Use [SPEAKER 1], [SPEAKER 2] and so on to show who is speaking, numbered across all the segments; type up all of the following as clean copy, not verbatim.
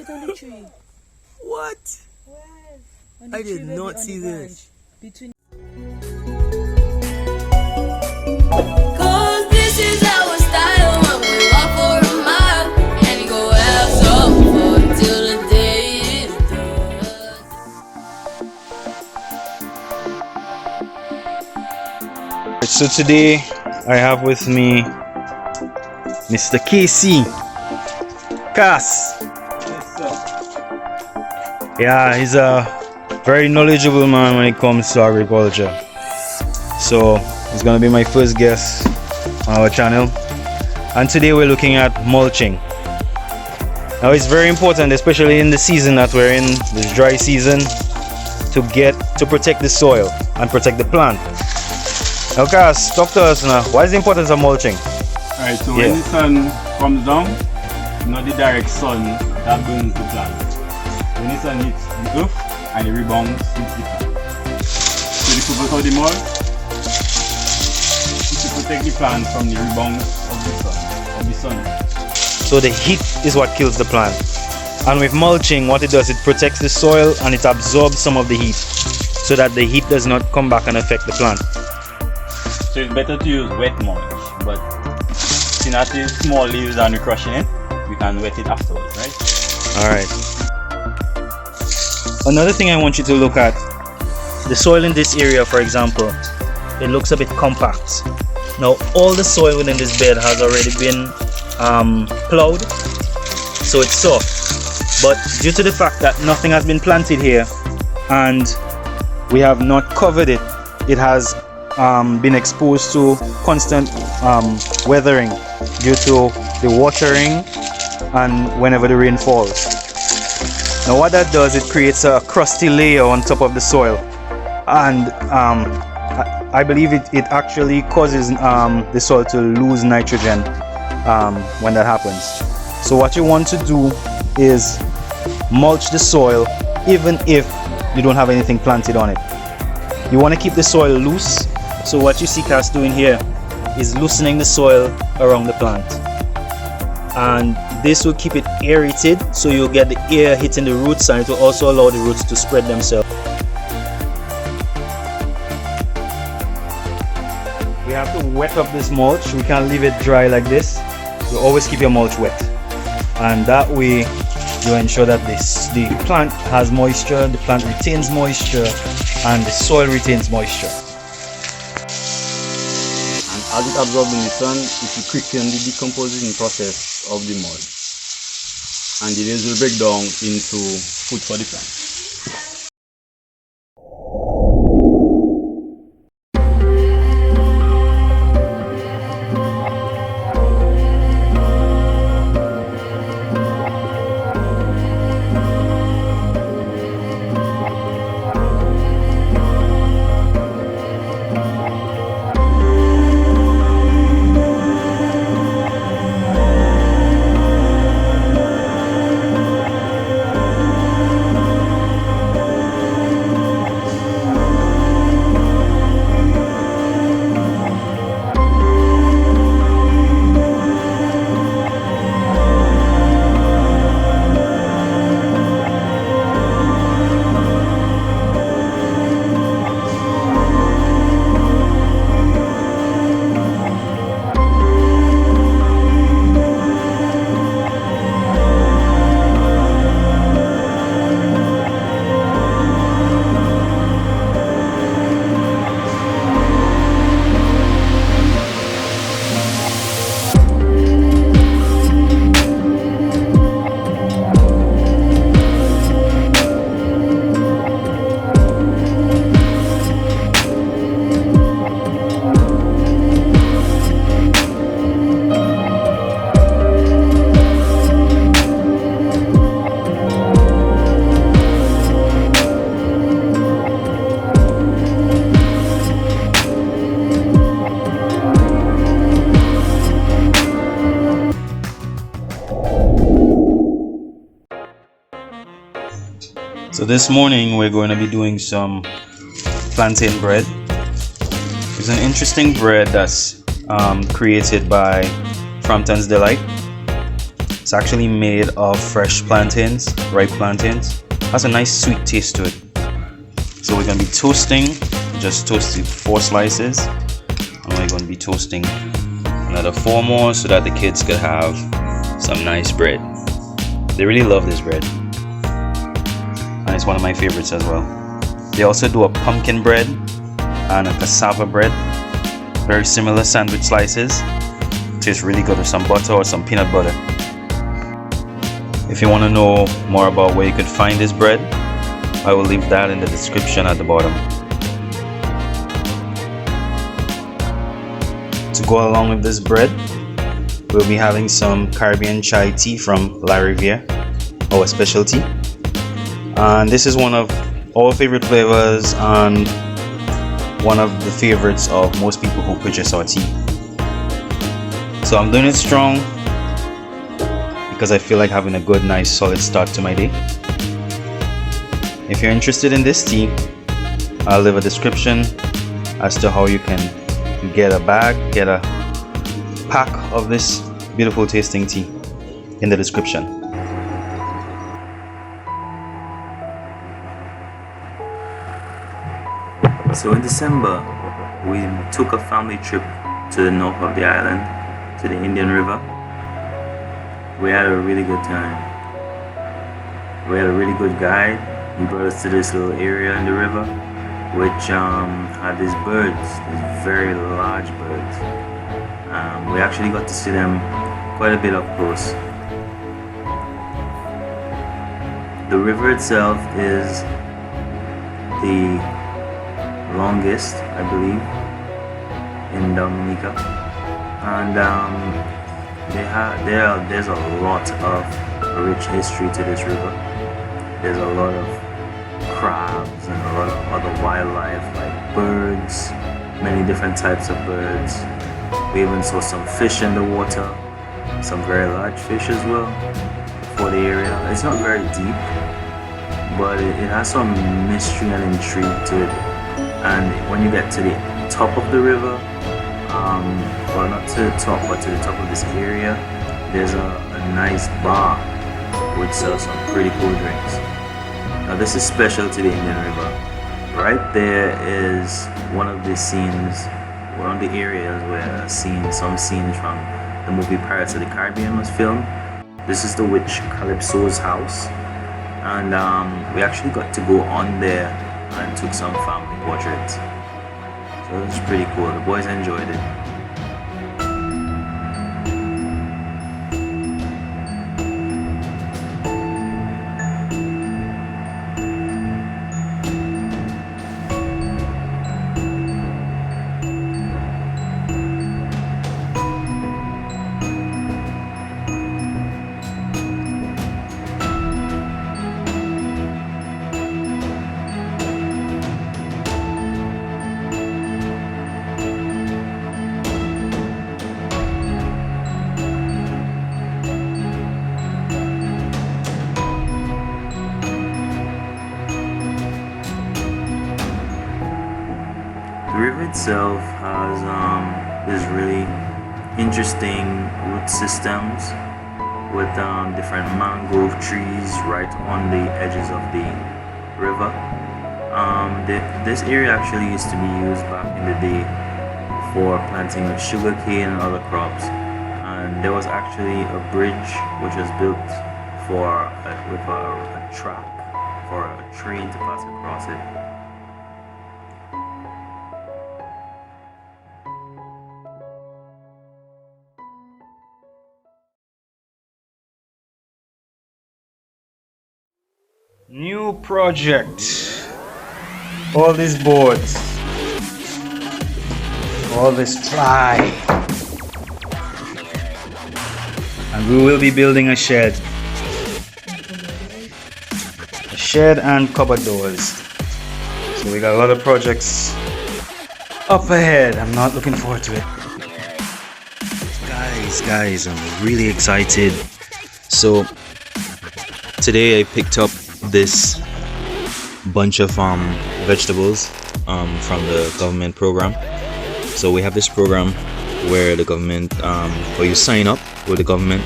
[SPEAKER 1] it on the tree.
[SPEAKER 2] What?
[SPEAKER 1] On the
[SPEAKER 2] I
[SPEAKER 1] tree,
[SPEAKER 2] did
[SPEAKER 1] baby,
[SPEAKER 2] not
[SPEAKER 1] on
[SPEAKER 2] see
[SPEAKER 1] the
[SPEAKER 2] this.
[SPEAKER 1] branch. Between.
[SPEAKER 3] Cause this is our style when we walk for a mile and go out so far till the day is done.
[SPEAKER 4] So today I have with me Mr. KC Cass. Yeah, he's a very knowledgeable man when it comes to agriculture. So he's gonna be my first guest on our channel. And today we're looking at mulching. Now it's very important, especially in the season that we're in, this dry season, to protect the soil and protect the plant. Now Cass, talk to us now. What is the importance of mulching?
[SPEAKER 5] Alright, so when the sun comes down, not the direct sun that burns the plant. When the sun hits the earth and it rebounds hits the plant. So the purpose of the mulch is to protect the plant from the rebounds of the sun.
[SPEAKER 4] So the heat is what kills the plant. And with mulching, what it does, it protects the soil and it absorbs some of the heat so that the heat does not come back and affect the plant.
[SPEAKER 5] So it's better to use wet mulch, but since that is small leaves and we're crushing it, we can wet it afterwards, right?
[SPEAKER 4] Alright. Another thing I want you to look at, the soil in this area, for example, it looks a bit compact. Now all the soil within this bed has already been plowed, so it's soft. But due to the fact that nothing has been planted here and we have not covered it, it has been exposed to constant weathering due to the watering and whenever the rain falls. Now what that does, it creates a crusty layer on top of the soil, and I believe it actually causes the soil to lose nitrogen when that happens. So what you want to do is mulch the soil even if you don't have anything planted on it. You want to keep the soil loose. So what you see Cass doing here is loosening the soil around the plant, and this will keep it aerated, so you'll get the air hitting the roots and it will also allow the roots to spread themselves. We have to wet up this mulch. We can't leave it dry like this. You always keep your mulch wet, and that way you ensure that the plant has moisture, the plant retains moisture, and the soil retains moisture.
[SPEAKER 5] As it absorbs in the sun, it will quicken the decomposition process of the mulch, and the leaves will break down into food for the plant.
[SPEAKER 4] So this morning we're going to be doing some plantain bread. It's an interesting bread that's created by Frampton's Delight. It's It's actually made of fresh plantains, ripe plantains. Has a nice sweet taste to it. So we're gonna be toasting, just toasted 4 slices, and we're gonna be toasting another 4 more so that the kids could have some nice bread. They really love this bread, and it's one of my favorites as well. They also do a pumpkin bread and a cassava bread, very similar sandwich slices. Tastes really good with some butter or some peanut butter. If you want to know more about where you could find this bread, I will leave that in the description at the bottom. To go along with this bread, we'll be having some Caribbean chai tea from Riviere, our specialty. And this is one of our favorite flavors and one of the favorites of most people who purchase our tea. So I'm doing it strong because I feel like having a good, nice, solid start to my day. If you're interested in this tea, I'll leave a description as to how you can get a bag, get a pack of this beautiful tasting tea in the description. So in December, we took a family trip to the north of the island, to the Indian River. We had a really good time. We had a really good guide. He brought us to this little area in the river, which had these birds, these very large birds. We actually got to see them quite a bit up close. The river itself is the longest, I believe, in Dominica, and there's a lot of rich history to this river. There's a lot of crabs and a lot of other wildlife like birds, many different types of birds. We even saw some fish in the water, some very large fish as well for the area. It's not very deep, but it has some mystery and intrigue to it. And when you get to the top of the river, well, not to the top, but to the top of this area, there's a nice bar which sells some pretty cool drinks. Now this is special to the Indian River. Right there is one of the scenes, one of the areas where some scenes from the movie Pirates of the Caribbean was filmed. This is the witch Calypso's house, and we actually got to go on there and took some family portraits. So it was pretty cool. The boys enjoyed it. The river itself has these really interesting root systems with different mangrove trees right on the edges of the river. This area actually used to be used back in the day for planting of sugarcane and other crops, and there was actually a bridge which was built with a track for a train to pass across it. New project. All these boards, all this ply, and we will be building a shed and cupboard doors. So we got a lot of projects up ahead. I'm not looking forward to it. Guys, I'm really excited. So today I picked up this bunch of vegetables from the government program. So we have this program where the government, or you sign up with the government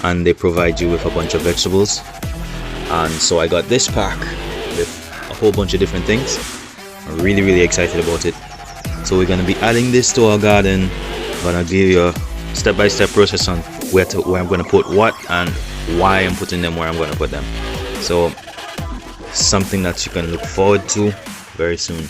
[SPEAKER 1] and they provide you with a bunch of vegetables. And so I got this pack with a whole bunch of different things. I'm really excited about it. So we're going to be adding this to our garden. I'm going to give you a step-by-step process on where I'm going to put what and why I'm putting them where I'm going to put them. So something that you can look forward to very soon.